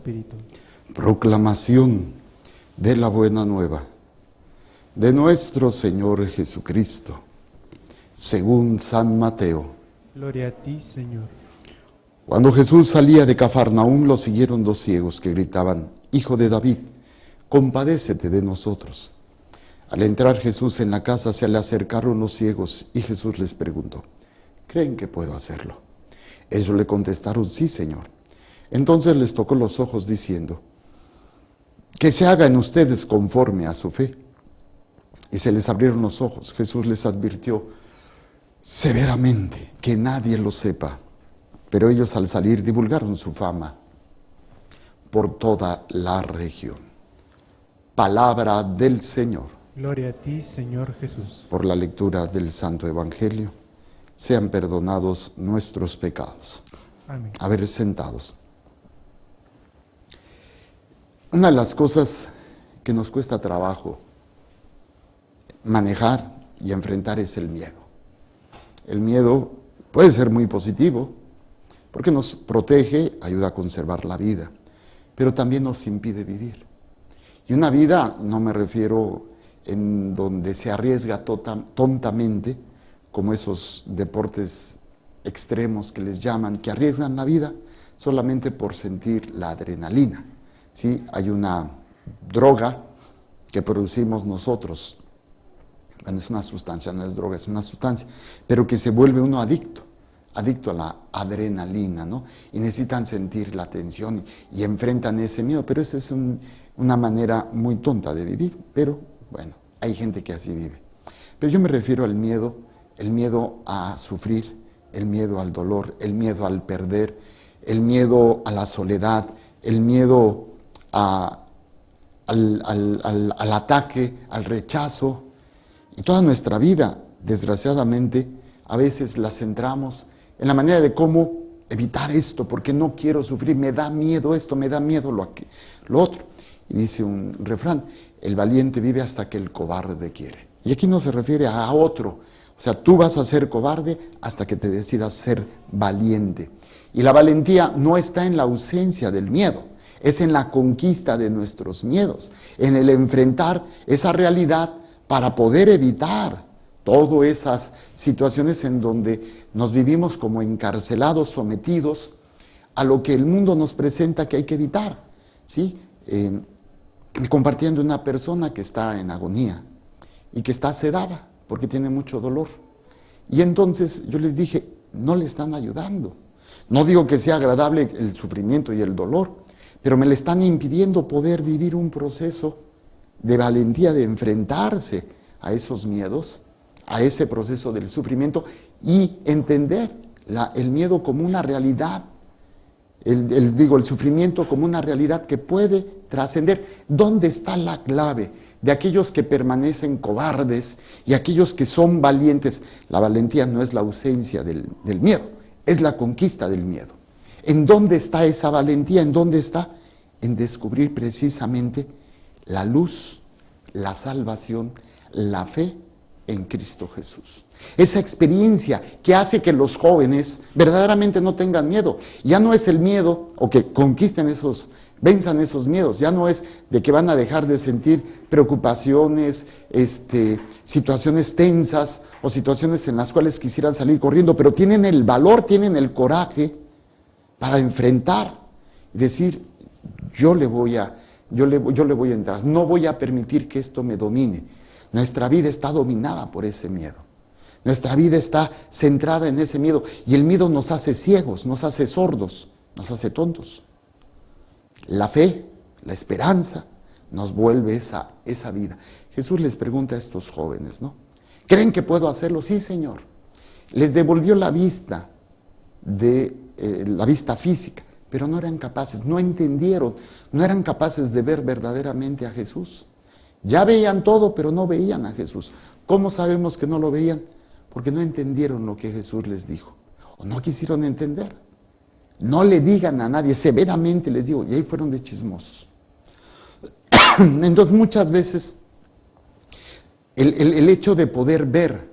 Espíritu. Proclamación de la buena nueva de nuestro Señor Jesucristo, según San Mateo. Gloria a ti, Señor. Cuando Jesús salía de Cafarnaúm, lo siguieron 2 ciegos que gritaban: Hijo de David, compadécete de nosotros. Al entrar Jesús en la casa, se le acercaron los ciegos y Jesús les preguntó: ¿creen que puedo hacerlo? Ellos le contestaron: sí, Señor. Entonces les tocó los ojos diciendo: que se haga en ustedes conforme a su fe. Y se les abrieron los ojos. Jesús les advirtió severamente que nadie lo sepa. Pero ellos, al salir, divulgaron su fama por toda la región. Palabra del Señor. Gloria a ti, Señor Jesús. Por la lectura del Santo Evangelio, sean perdonados nuestros pecados. Amén. A ver, sentados. Una de las cosas que nos cuesta trabajo manejar y enfrentar es el miedo. El miedo puede ser muy positivo porque nos protege, ayuda a conservar la vida, pero también nos impide vivir. Y una vida, no me refiero en donde se arriesga tontamente, como esos deportes extremos que les llaman, que arriesgan la vida solamente por sentir la adrenalina. ¿Sí? Hay una droga que producimos nosotros. Bueno, es una sustancia, no es droga, es una sustancia, pero que se vuelve uno adicto a la adrenalina, ¿no? Y necesitan sentir la tensión y enfrentan ese miedo, pero esa es una manera muy tonta de vivir, pero bueno, hay gente que así vive. Pero yo me refiero al miedo, el miedo a sufrir, el miedo al dolor, el miedo al perder, el miedo a la soledad, el miedo al ataque, al rechazo. Y toda nuestra vida, desgraciadamente, a veces la centramos en la manera de cómo evitar esto, porque no quiero sufrir, me da miedo esto, me da miedo lo otro. Y dice un refrán: el valiente vive hasta que el cobarde quiere. Y aquí no se refiere a otro. O sea, tú vas a ser cobarde hasta que te decidas ser valiente. Y la valentía no está en la ausencia del miedo, es en la conquista de nuestros miedos, en el enfrentar esa realidad para poder evitar todas esas situaciones en donde nos vivimos como encarcelados, sometidos a lo que el mundo nos presenta que hay que evitar, ¿sí? Compartiendo una persona que está en agonía y que está sedada porque tiene mucho dolor. Y entonces yo les dije: no le están ayudando. No digo que sea agradable el sufrimiento y el dolor, pero me le están impidiendo poder vivir un proceso de valentía, de enfrentarse a esos miedos, a ese proceso del sufrimiento y entender el miedo como una realidad, el sufrimiento como una realidad que puede trascender. ¿Dónde está la clave de aquellos que permanecen cobardes y aquellos que son valientes? La valentía no es la ausencia del miedo, es la conquista del miedo. ¿En dónde está esa valentía? ¿En dónde está? En descubrir precisamente la luz, la salvación, la fe en Cristo Jesús. Esa experiencia que hace que los jóvenes verdaderamente no tengan miedo. Ya no es el miedo, o que venzan esos miedos, ya no es de que van a dejar de sentir preocupaciones, situaciones tensas o situaciones en las cuales quisieran salir corriendo, pero tienen el valor, tienen el coraje para enfrentar y decir: yo le voy a entrar, no voy a permitir que esto me domine. Nuestra vida está dominada por ese miedo. Nuestra vida está centrada en ese miedo. Y el miedo nos hace ciegos, nos hace sordos, nos hace tontos. La fe, la esperanza, nos vuelve esa vida. Jesús les pregunta a estos jóvenes, ¿no? ¿Creen que puedo hacerlo? Sí, Señor. Les devolvió la vista, la vista física, pero no eran capaces, no entendieron, no eran capaces de ver verdaderamente a Jesús. Ya veían todo, pero no veían a Jesús. ¿Cómo sabemos que no lo veían? Porque no entendieron lo que Jesús les dijo, o no quisieron entender. No le digan a nadie, severamente les digo, y ahí fueron de chismosos. Entonces muchas veces el hecho de poder ver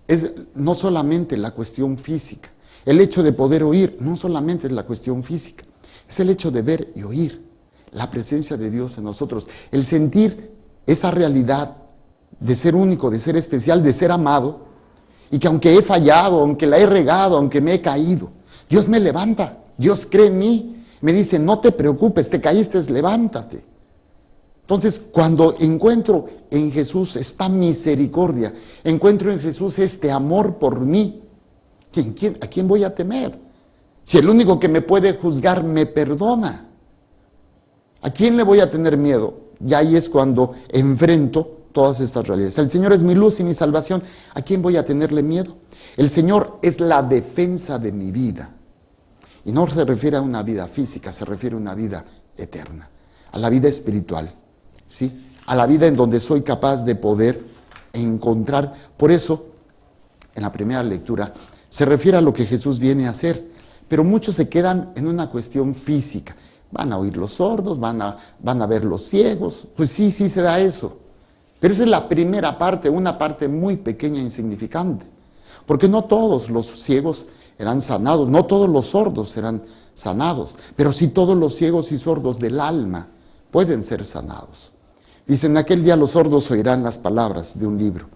es no solamente la cuestión física, el hecho de poder oír no solamente es la cuestión física, Es el hecho de ver y oír la presencia de Dios en nosotros, el sentir esa realidad de ser único, de ser especial, de ser amado, y que aunque he fallado, aunque la he regado, aunque me he caído, Dios me levanta, Dios cree en mí, me dice, no te preocupes, te caíste, levántate. Entonces, cuando encuentro en Jesús esta misericordia, encuentro en Jesús este amor por mí, ¿a quién voy a temer? Si el único que me puede juzgar me perdona, ¿a quién le voy a tener miedo? Y ahí es cuando enfrento todas estas realidades. El Señor es mi luz y mi salvación, ¿a quién voy a tenerle miedo? El Señor es la defensa de mi vida. Y no se refiere a una vida física, se refiere a una vida eterna, a la vida espiritual, ¿sí? A la vida en donde soy capaz de poder encontrar. Por eso, en la primera lectura, se refiere a lo que Jesús viene a hacer, pero muchos se quedan en una cuestión física. Van a oír los sordos, van a ver los ciegos, pues sí se da eso. Pero esa es la primera parte, una parte muy pequeña e insignificante. Porque no todos los ciegos eran sanados, no todos los sordos serán sanados, pero sí todos los ciegos y sordos del alma pueden ser sanados. Dicen, en aquel día los sordos oirán las palabras de un libro.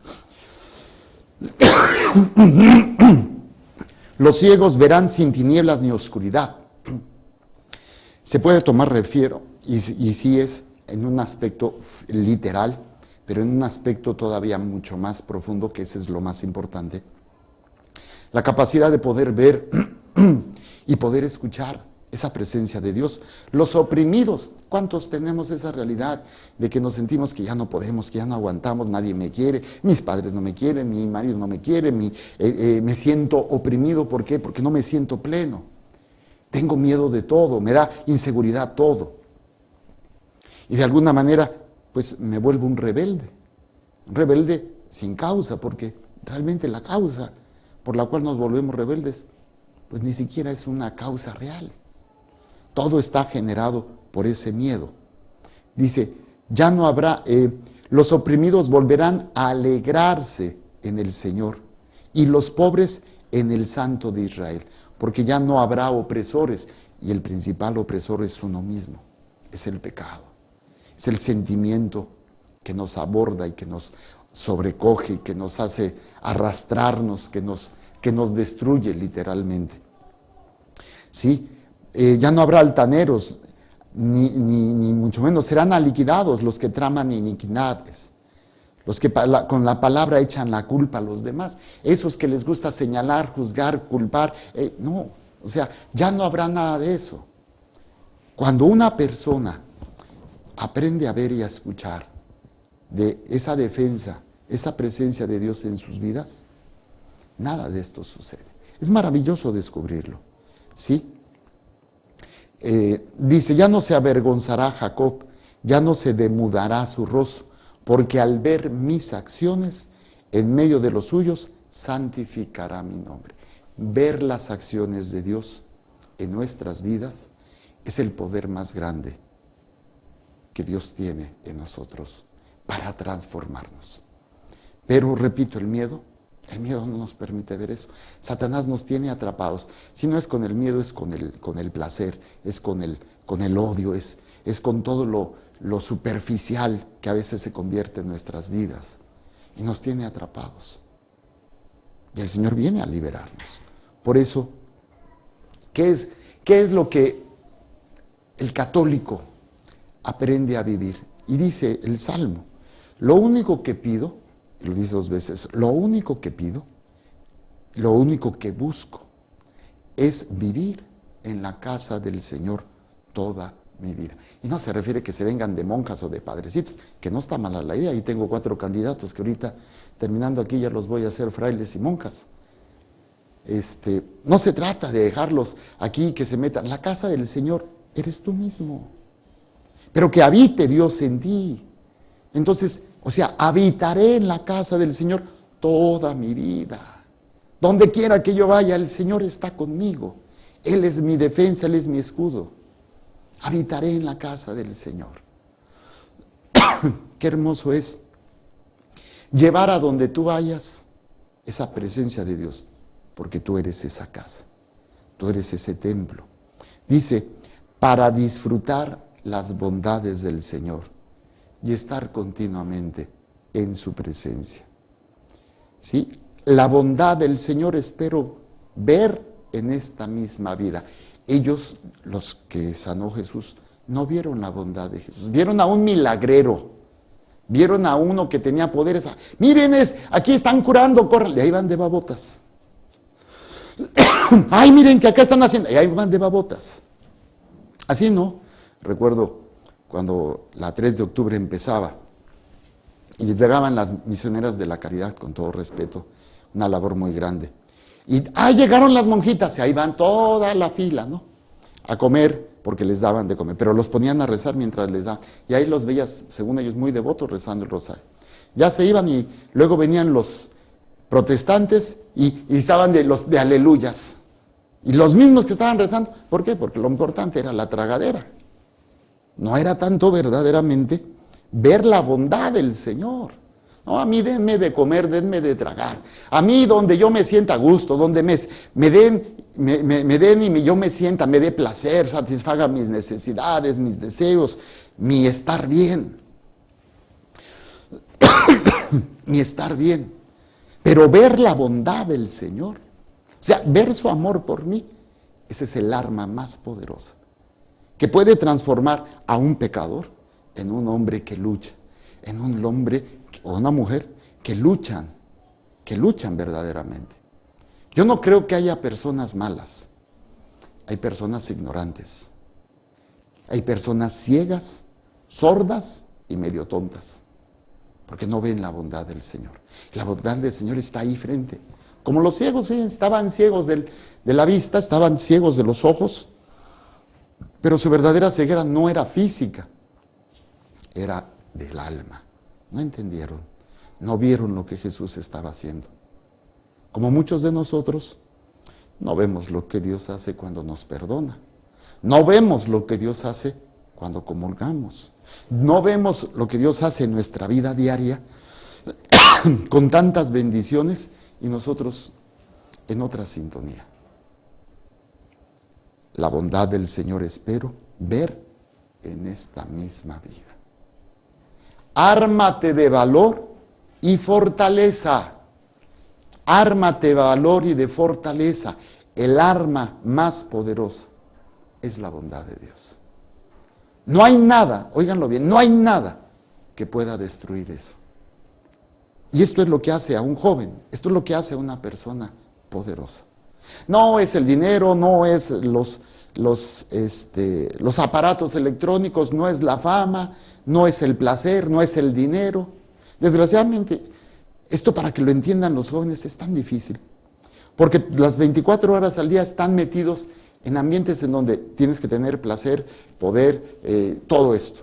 Los ciegos verán sin tinieblas ni oscuridad. Se puede tomar refiero, y sí es en un aspecto literal, pero en un aspecto todavía mucho más profundo, que ese es lo más importante. La capacidad de poder ver y poder escuchar esa presencia de Dios. Los oprimidos, ¿cuántos tenemos esa realidad de que nos sentimos que ya no podemos, que ya no aguantamos, nadie me quiere, mis padres no me quieren, mi marido no me quiere, me siento oprimido? ¿Por qué? Porque no me siento pleno. Tengo miedo de todo, me da inseguridad todo. Y de alguna manera, pues me vuelvo un rebelde sin causa, porque realmente la causa por la cual nos volvemos rebeldes, pues ni siquiera es una causa real. Todo está generado por ese miedo. Dice, ya no habrá, los oprimidos volverán a alegrarse en el Señor, y los pobres en el Santo de Israel, porque ya no habrá opresores, y el principal opresor es uno mismo, es el pecado, es el sentimiento que nos aborda y que nos sobrecoge y que nos hace arrastrarnos, que nos destruye literalmente. ¿Sí? Ya no habrá altaneros, ni mucho menos, serán aniquilados los que traman iniquidades, los que con la palabra echan la culpa a los demás, esos que les gusta señalar, juzgar, culpar, no, o sea, ya no habrá nada de eso. Cuando una persona aprende a ver y a escuchar de esa defensa, esa presencia de Dios en sus vidas, nada de esto sucede. Es maravilloso descubrirlo, ¿sí? Dice, ya no se avergonzará Jacob, ya no se demudará su rostro, porque al ver mis acciones en medio de los suyos, santificará mi nombre. Ver las acciones de Dios en nuestras vidas es el poder más grande que Dios tiene en nosotros para transformarnos. Pero repito, el miedo no nos permite ver eso. Satanás nos tiene atrapados. Si no es con el miedo, es con el placer, es con el odio, es con todo lo superficial que a veces se convierte en nuestras vidas. Y nos tiene atrapados. Y el Señor viene a liberarnos. Por eso, ¿qué es lo que el católico aprende a vivir? Y dice el Salmo, lo único que pido, y lo dice 2 veces, lo único que pido, lo único que busco, es vivir en la casa del Señor toda mi vida. Y no se refiere que se vengan de monjas o de padrecitos, que no está mala la idea. Ahí tengo 4 candidatos que ahorita, terminando aquí, ya los voy a hacer frailes y monjas. No se trata de dejarlos aquí que se metan. La casa del Señor eres tú mismo, pero que habite Dios en ti. Entonces, o sea, habitaré en la casa del Señor toda mi vida. Donde quiera que yo vaya, el Señor está conmigo. Él es mi defensa, Él es mi escudo. Habitaré en la casa del Señor. Qué hermoso es llevar a donde tú vayas esa presencia de Dios, porque tú eres esa casa, tú eres ese templo. Dice, para disfrutar las bondades del Señor y estar continuamente en su presencia. ¿Sí? La bondad del Señor espero ver en esta misma vida. Ellos, los que sanó Jesús, no vieron la bondad de Jesús, vieron a un milagrero, vieron a uno que tenía poderes. Miren, aquí están curando, corran, y ahí van de babotas. Ay, miren que acá están haciendo, y ahí van de babotas. Así no. Recuerdo cuando la 3 de octubre empezaba y llegaban las misioneras de la caridad, con todo respeto, una labor muy grande. Y llegaron las monjitas, y ahí van toda la fila, ¿no? A comer, porque les daban de comer, pero los ponían a rezar mientras les daban. Y ahí los veías, según ellos, muy devotos rezando el rosario. Ya se iban y luego venían los protestantes y estaban los de aleluyas. Y los mismos que estaban rezando. ¿Por qué? Porque lo importante era la tragadera. No era tanto verdaderamente ver la bondad del Señor. No, a mí denme de comer, denme de tragar. A mí donde yo me sienta a gusto, donde me den y yo me sienta, me dé placer, satisfaga mis necesidades, mis deseos, mi estar bien. Mi estar bien. Pero ver la bondad del Señor, o sea, ver su amor por mí, ese es el arma más poderosa, que puede transformar a un pecador en un hombre que lucha, en un hombre o una mujer que luchan verdaderamente. Yo no creo que haya personas malas, hay personas ignorantes, hay personas ciegas, sordas y medio tontas, porque no ven la bondad del Señor. La bondad del Señor está ahí frente. Como los ciegos, fíjense, estaban ciegos de la vista, estaban ciegos de los ojos, pero su verdadera ceguera no era física, era del alma. No entendieron, no vieron lo que Jesús estaba haciendo. Como muchos de nosotros, no vemos lo que Dios hace cuando nos perdona. No vemos lo que Dios hace cuando comulgamos. No vemos lo que Dios hace en nuestra vida diaria con tantas bendiciones y nosotros en otra sintonía. La bondad del Señor espero ver en esta misma vida. Ármate de valor y fortaleza. Ármate de valor y de fortaleza. El arma más poderosa es la bondad de Dios. No hay nada, óiganlo bien, no hay nada que pueda destruir eso. Y esto es lo que hace a un joven, esto es lo que hace a una persona poderosa. No es el dinero, no es los aparatos electrónicos, no es la fama, no es el placer, no es el dinero. Desgraciadamente, esto para que lo entiendan los jóvenes es tan difícil, porque las 24 horas al día están metidos en ambientes en donde tienes que tener placer, poder, todo esto.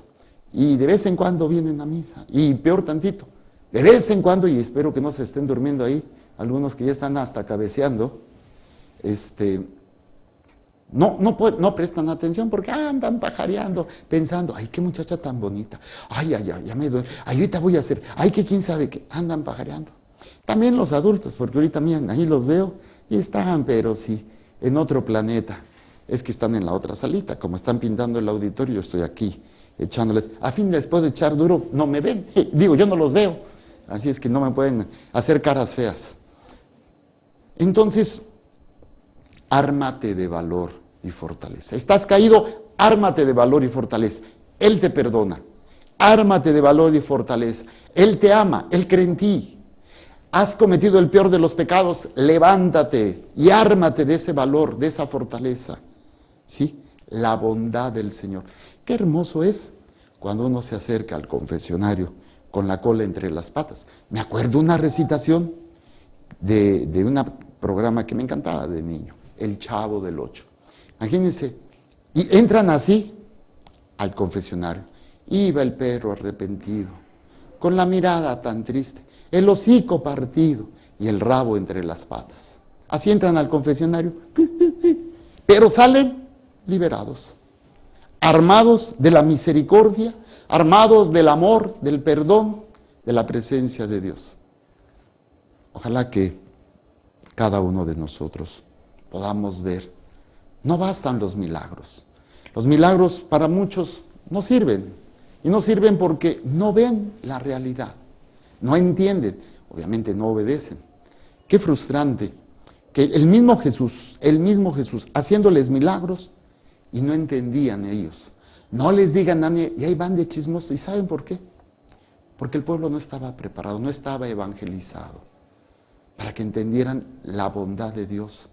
Y de vez en cuando vienen a misa, y peor tantito, de vez en cuando, y espero que no se estén durmiendo ahí, algunos que ya están hasta cabeceando, no prestan atención porque andan pajareando, pensando, ay, qué muchacha tan bonita, ay, ya me duele, ay, ahorita voy a hacer, ay, que quién sabe qué, andan pajareando. También los adultos, porque ahorita miren, ahí los veo y están, pero sí, en otro planeta. Es que están en la otra salita, como están pintando el auditorio, yo estoy aquí echándoles, a fin les puedo echar duro, no me ven, digo, yo no los veo, así es que no me pueden hacer caras feas. Entonces, ármate de valor y fortaleza. Estás caído, ármate de valor y fortaleza. Él te perdona. Ármate de valor y fortaleza. Él te ama, Él cree en ti. Has cometido el peor de los pecados, levántate y ármate de ese valor, de esa fortaleza. ¿Sí? La bondad del Señor. Qué hermoso es cuando uno se acerca al confesionario con la cola entre las patas. Me acuerdo una recitación de un programa que me encantaba de niño, El Chavo del Ocho. Imagínense, y entran así al confesionario. Iba el perro arrepentido, con la mirada tan triste, el hocico partido y el rabo entre las patas. Así entran al confesionario, pero salen liberados, armados de la misericordia, armados del amor, del perdón, de la presencia de Dios. Ojalá que cada uno de nosotros podamos ver, no bastan los milagros. Los milagros para muchos no sirven. Y no sirven porque no ven la realidad, no entienden, obviamente no obedecen. Qué frustrante que el mismo Jesús, haciéndoles milagros y no entendían ellos. No les digan a nadie, y ahí van de chismosos. ¿Y saben por qué? Porque el pueblo no estaba preparado, no estaba evangelizado para que entendieran la bondad de Dios.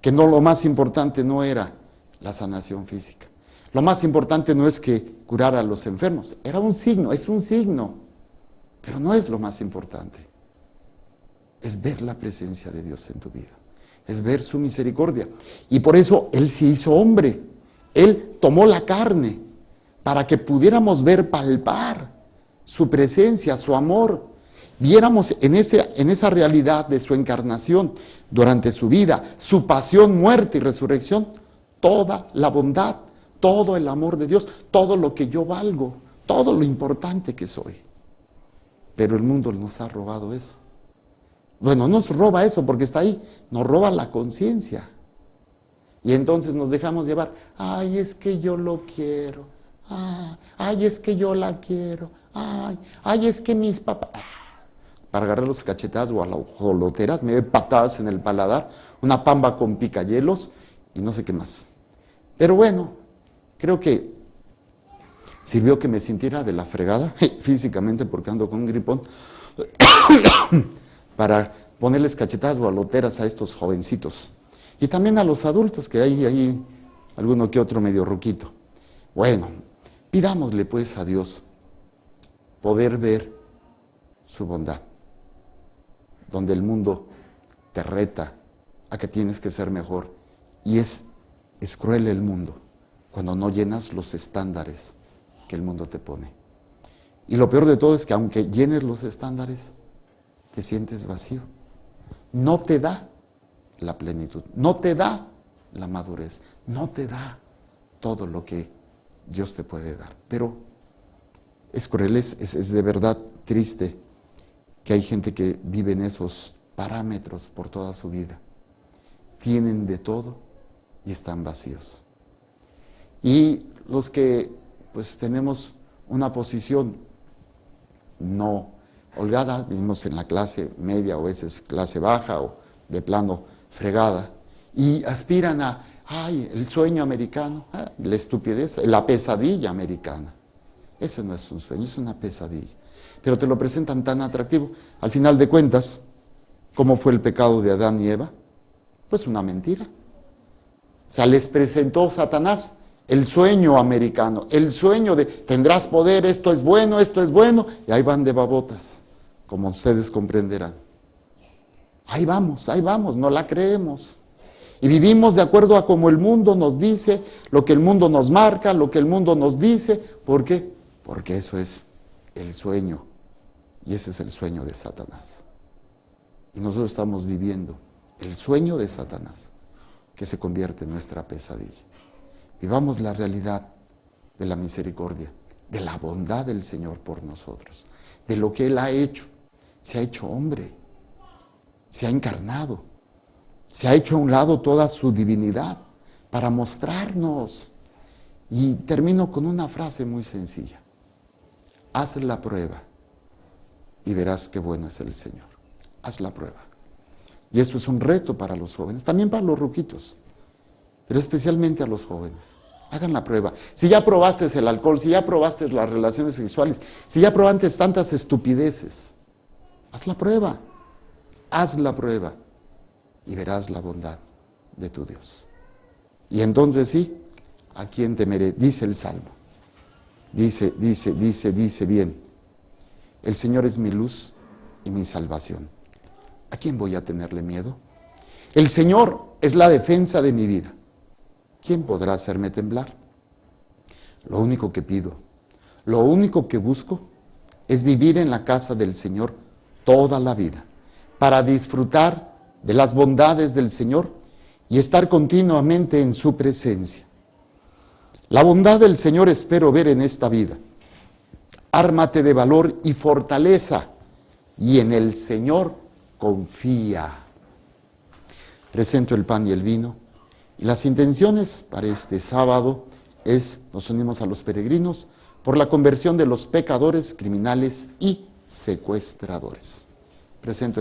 Que no, lo más importante no era la sanación física. Lo más importante no es que curar a los enfermos. Era un signo, es un signo. Pero no es lo más importante. Es ver la presencia de Dios en tu vida. Es ver su misericordia. Y por eso Él se hizo hombre. Él tomó la carne para que pudiéramos ver, palpar su presencia, su amor. Viéramos en esa realidad de su encarnación durante su vida, su pasión, muerte y resurrección, toda la bondad, todo el amor de Dios, todo lo que yo valgo, todo lo importante que soy. Pero el mundo nos ha robado eso. Bueno, no nos roba eso porque está ahí, nos roba la conciencia. Y entonces nos dejamos llevar, ay, es que yo lo quiero, ay, es que yo la quiero, ay, es que mis papás... Para agarrar los cachetazos o a las joloteras, me doy patadas en el paladar, una pamba con picayelos y no sé qué más. Pero bueno, creo que sirvió que me sintiera de la fregada físicamente porque ando con un gripón para ponerles cachetadas gualoteras a estos jovencitos y también a los adultos que hay alguno que otro medio ruquito. Bueno, pidámosle pues a Dios poder ver su bondad, donde el mundo te reta a que tienes que ser mejor y es cruel el mundo cuando no llenas los estándares que el mundo te pone. Y lo peor de todo es que aunque llenes los estándares, te sientes vacío. No te da la plenitud, no te da la madurez, no te da todo lo que Dios te puede dar. Pero es cruel, es de verdad triste que hay gente que vive en esos parámetros por toda su vida. Tienen de todo y están vacíos. Y los que pues tenemos una posición no holgada, vivimos en la clase media o a veces clase baja o de plano fregada, y aspiran a, el sueño americano, la estupidez, la pesadilla americana. Ese no es un sueño, es una pesadilla. Pero te lo presentan tan atractivo. Al final de cuentas, ¿cómo fue el pecado de Adán y Eva? Pues una mentira. O sea, les presentó Satanás el sueño americano, el sueño de tendrás poder, esto es bueno, y ahí van de babotas, como ustedes comprenderán. Ahí vamos, no la creemos. Y vivimos de acuerdo a como el mundo nos dice, lo que el mundo nos marca, lo que el mundo nos dice. ¿Por qué? Porque eso es el sueño, y ese es el sueño de Satanás. Y nosotros estamos viviendo el sueño de Satanás, que se convierte en nuestra pesadilla. Vivamos la realidad de la misericordia, de la bondad del Señor por nosotros, de lo que Él ha hecho. Se ha hecho hombre, se ha encarnado, se ha hecho a un lado toda su divinidad para mostrarnos. Y termino con una frase muy sencilla. Haz la prueba y verás qué bueno es el Señor. Haz la prueba. Y esto es un reto para los jóvenes, también para los ruquitos, pero especialmente a los jóvenes. Hagan la prueba. Si ya probaste el alcohol, si ya probaste las relaciones sexuales, si ya probaste tantas estupideces, haz la prueba. Haz la prueba y verás la bondad de tu Dios. Y entonces sí, ¿a quién temeré? Dice el Salmo. Dice bien. El Señor es mi luz y mi salvación. ¿A quién voy a tenerle miedo? El Señor es la defensa de mi vida. ¿Quién podrá hacerme temblar? Lo único que pido, lo único que busco es vivir en la casa del Señor toda la vida, para disfrutar de las bondades del Señor y estar continuamente en su presencia. La bondad del Señor espero ver en esta vida. Ármate de valor y fortaleza, y en el Señor confía. Presento el pan y el vino, y las intenciones para este sábado nos unimos a los peregrinos por la conversión de los pecadores, criminales y secuestradores. Presento el